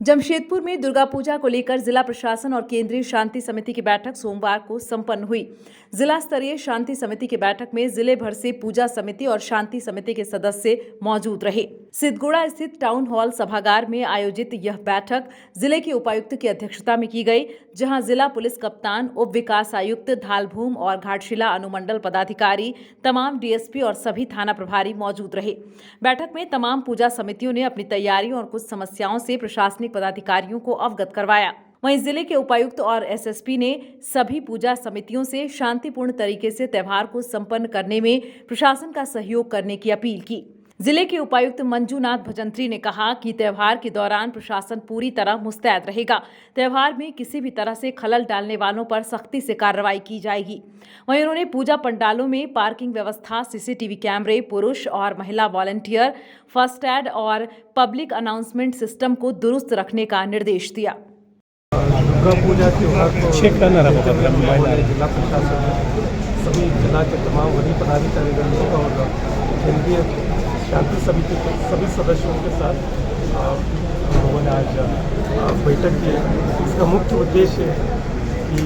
जमशेदपुर में दुर्गा पूजा को लेकर जिला प्रशासन और केंद्रीय शांति समिति की बैठक सोमवार को संपन्न हुई। जिला स्तरीय शांति समिति की बैठक में जिले भर से पूजा समिति और शांति समिति के सदस्य मौजूद रहे। सिद्धगुड़ा स्थित टाउन हॉल सभागार में आयोजित यह बैठक जिले के उपायुक्त की अध्यक्षता में की गई, जहां जिला पुलिस कप्तान, उप विकास आयुक्त धालभूम और घाटशिला अनुमंडल पदाधिकारी, तमाम डीएसपी और सभी थाना प्रभारी मौजूद रहे। बैठक में तमाम पूजा समितियों ने अपनी तैयारियों और कुछ समस्याओं से प्रशासनिक पदाधिकारियों को अवगत करवाया। वहीं जिले के उपायुक्त और एसएसपी ने सभी पूजा समितियों से शांतिपूर्ण तरीके से त्यौहार को संपन्न करने में प्रशासन का सहयोग करने की अपील की। जिले के उपायुक्त मंजूनाथ भजंत्री ने कहा कि त्यौहार के दौरान प्रशासन पूरी तरह मुस्तैद रहेगा। त्यौहार में किसी भी तरह से खलल डालने वालों पर सख्ती से कार्रवाई की जाएगी। वहीं उन्होंने पूजा पंडालों में पार्किंग व्यवस्था, सीसीटीवी कैमरे, पुरुष और महिला वॉलंटियर, फर्स्ट एड और पब्लिक अनाउंसमेंट सिस्टम को दुरुस्त रखने का निर्देश दिया। दुर्गा पूजा त्योहार को जिला प्रशासन सभी जिला के तमाम वरीय पदाधिकारियों और केंद्रीय शांति समिति के सभी सदस्यों के साथ हम लोगों ने आज बैठक की। इसका मुख्य उद्देश्य है कि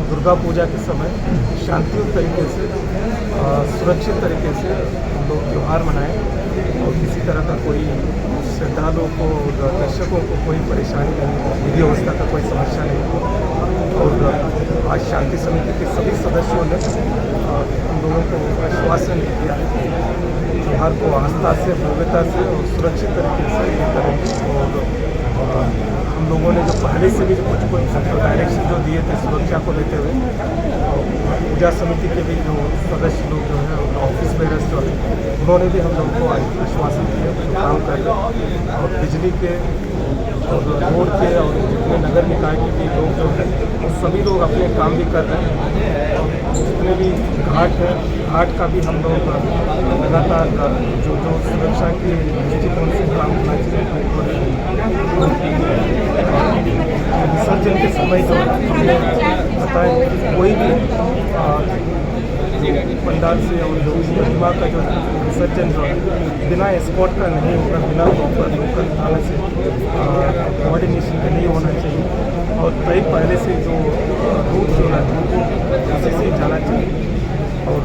दुर्गा पूजा के समय शांतियुत तरीके से, सुरक्षित तरीके से हम लोग त्यौहार मनाएं और किसी तरह का कोई श्रद्धालुओं को और दर्शकों को कोई परेशानी नहीं, विधि व्यवस्था का कोई समस्या नहीं हो। और आज शांति समिति के सभी सदस्यों ने हम लोगों को आश्वासन दिया त्यौहार को आस्था से, भव्यता से और सुरक्षित तरीके से ये करेंगे। और हम लोगों ने जो पहले से भी कुछ डायरेक्शन जो दिए थे सुरक्षा को लेते हुए, पूजा समिति के भी जो सदस्य लोग जो है ऑफिस बेरर्स जो है उन्होंने भी हम लोगों को आश्वासन दिए जो काम कर रहे हैं। और बिजली के और रोड के और जितने नगर निकाय के भी लोग जो हैं वो सभी लोग अपने काम भी कर रहे हैं। और जितने भी घाट हैं, घाट का भी हम लोग लगातार जो सुरक्षा के दृष्टिकोण से काम करना चाहिए। विसर्जन के समय जो हमने बताया कि कोई भी पंडाल से और जो प्रतिमा का जो विसर्जन जो है बिना एस्कॉर्ट का नहीं होगा, बिना प्रॉपर लोकल थाना से कोऑर्डिनेशन का नहीं होना चाहिए। और कई पहले से जो रूट जो है उसी से जाना चाहिए और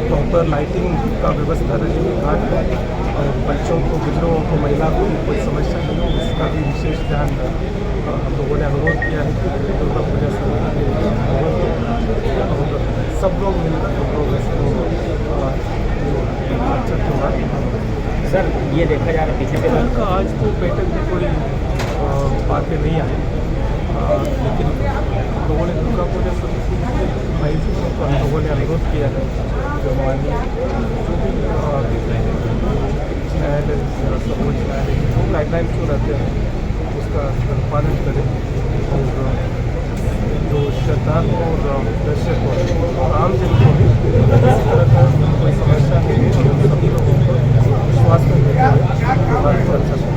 प्रॉपर लाइटिंग का व्यवस्था रहेगी घाट पर। और बच्चों को, बुजुर्गों को, महिला को कोई समस्या नहीं हो, इसका भी विशेष ध्यान हम लोगों ने अनुरोध किया है कि दुर्गा पूजा समिति और सब लोग मिलकर हम लोग इसको अच्छा त्यौहार। सर, ये देखा जा रहा है पिछले दिन का आज तो बैठक में कोई बातें नहीं आई, लेकिन लोगों ने दुर्गा पूजा समिति आयोजकों को हम लोगों ने अनुरोध किया है जो माननीय न्यायालय, सर्वोच्च न्यायालय जो गाइडलाइंस जो रहते हैं उसका पालन करें। और जो श्रद्धालु और दर्शक और आम जन को भी किसी तरह का कोई समस्या नहीं है, सभी लोगों को विश्वास में देते हुए।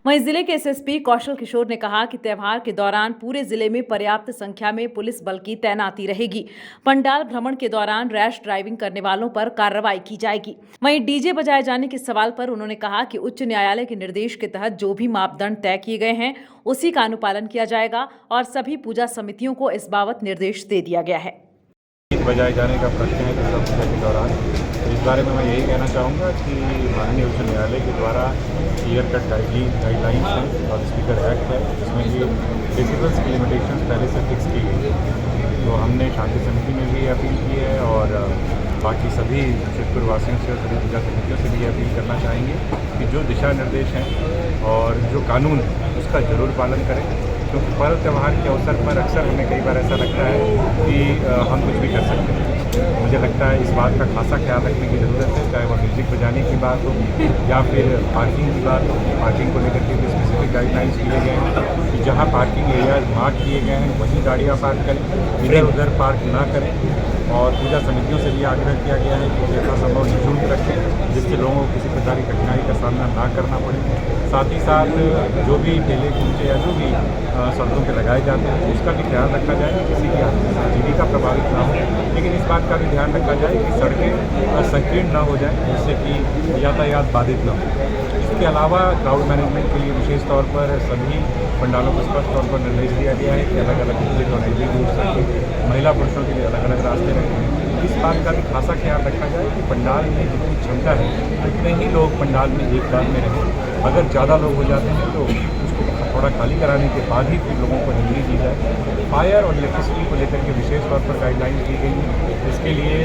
वहीं जिले के एसएसपी कौशल किशोर ने कहा कि त्यौहार के दौरान पूरे जिले में पर्याप्त संख्या में पुलिस बल की तैनाती रहेगी। पंडाल भ्रमण के दौरान रैश ड्राइविंग करने वालों पर कार्रवाई की जाएगी। वहीं डीजे बजाए जाने के सवाल पर उन्होंने कहा कि उच्च न्यायालय के निर्देश के तहत जो भी मापदंड तय किए गए हैं उसी का अनुपालन किया जाएगा और सभी पूजा समितियों को इस बाबत निर्देश दे दिया गया है। बजाए जाने का प्रश्न है दुर्गा पूजा के दौरान, इस बारे में मैं यही कहना चाहूँगा कि माननीय उच्च न्यायालय के द्वारा क्लियर कट गाइडलाइंस हैं और स्पीकर एक्ट है, जिसमें भी डेसिबल्स की लिमिटेशन पहले से फिक्स की गई है। तो हमने शांति समिति में भी अपील की है और बाकी सभी जमशेदपुर वासियों से और सभी पूजा समितियों से भी अपील करना चाहेंगे कि जो दिशा निर्देश हैं और जो कानून है उसका ज़रूर पालन करें, क्योंकि पर्व त्यौहार के अवसर पर अक्सर हमें कई बार ऐसा लगता है कि हम कुछ भी कर सकते हैं। मुझे लगता है इस बात का खासा ख्याल रखने की ज़रूरत है, चाहे वह म्यूज़िक बजाने की बात हो या फिर पार्किंग की बात हो। पार्किंग को लेकर के भी स्पेसिफिक गाइडलाइंस किए गए हैं कि जहाँ पार्किंग एरियाज मार्क किए गए हैं वहीं गाड़ियाँ पार्क करें, इधर उधर पार्क ना करें। और पूजा समितियों से भी आग्रह किया गया है कि यथासंभव निःशुल्क रखें, जिससे लोगों को किसी प्रकार की कठिनाई का सामना ना करना पड़े। साथ ही साथ जो भी ठेले कुंचे या जो भी सड़कों पे लगाए जाते हैं उसका भी ख्याल रखा जाए कि किसी की आजीविका प्रभावित ना हो। लेकिन इस बात का भी ध्यान रखा जाए कि सड़कें संकीर्ण ना हो जाए, जिससे कि यातायात बाधित ना हो। इसके अलावा क्राउड मैनेजमेंट के लिए विशेष तौर पर सभी पंडालों को स्पष्ट तौर पर निर्देश दिया गया है कि अलग अलग एग्जिट और एग्जिट रूट रखें, महिला पुरुषों के लिए अलग अलग रास्ते रखें। इस बात का भी खासा ख्याल रखा जाए कि पंडाल में जितनी क्षमता है उतने ही लोग पंडाल में एक बार में रहें। अगर ज़्यादा लोग हो जाते हैं तो उसको थोड़ा खाली कराने के बाद ही फिर लोगों को एंट्री दी जाए। फायर और इलेक्ट्रिसिटी को लेकर के विशेष तौर पर गाइडलाइंस दी गई हैं। इसके लिए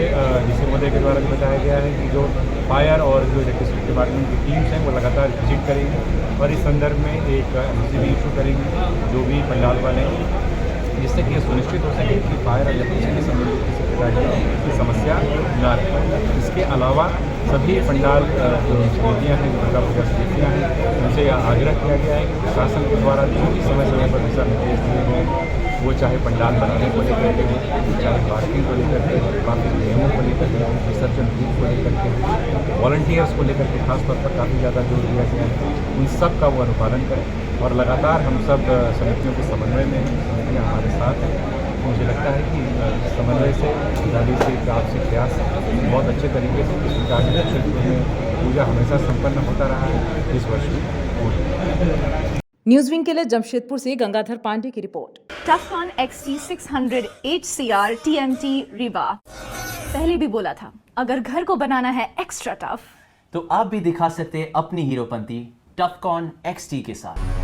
डीसी महोदय के द्वारा भी बताया गया है कि जो फायर और जो इलेक्ट्रिसिटी डिपार्टमेंट की टीम्स हैं वो लगातार विजिट करेंगी और इस संदर्भ में एक एमसीबी इशू करेंगे जो भी पंडाल वाले हैं, जिससे कि ये सुनिश्चित हो सके कि फायर और इलेक्ट्रिसिटी संबंधित किसी प्रकार की समस्या न रहे। इसके अलावा सभी पंडाल जो समितियाँ हैं, दुर्गा पूजा समितियाँ हैं, उनसे यह आग्रह किया गया है कि प्रशासन के द्वारा जो भी समय समय पर दिशा निर्देश दिए गए हैं, वो चाहे पंडाल बनाने को लेकर के हो, चाहे पार्किंग को लेकर के, ट्रैफिक नियमों को लेकर के, विसर्जन रूट को लेकर के, वॉलंटियर्स को लेकर के खासतौर पर काफ़ी ज़्यादा जोर दिया गया है, उन सब का वो अनुपालन करें। और लगातार हम सब समितियों के समन्वय में हैं, समितियाँ हमारे साथ हैं। मुझे लगता है कि समन्वय से दिवाली से आपसी प्रयास बहुत अच्छे तरीके से इस प्रकार के क्षेत्र में पूजा हमेशा संपन्न होता रहा है, इस वर्ष भी होगी। न्यूज विंग के लिए जमशेदपुर से गंगाधर पांडे की report. टफकॉन XT 600 HCR TMT Rewa. पहले भी बोला था, अगर घर को बनाना है एक्स्ट्रा टफ तो आप भी दिखा सकते हैं अपनी हीरोपंती टफकॉन XT के साथ।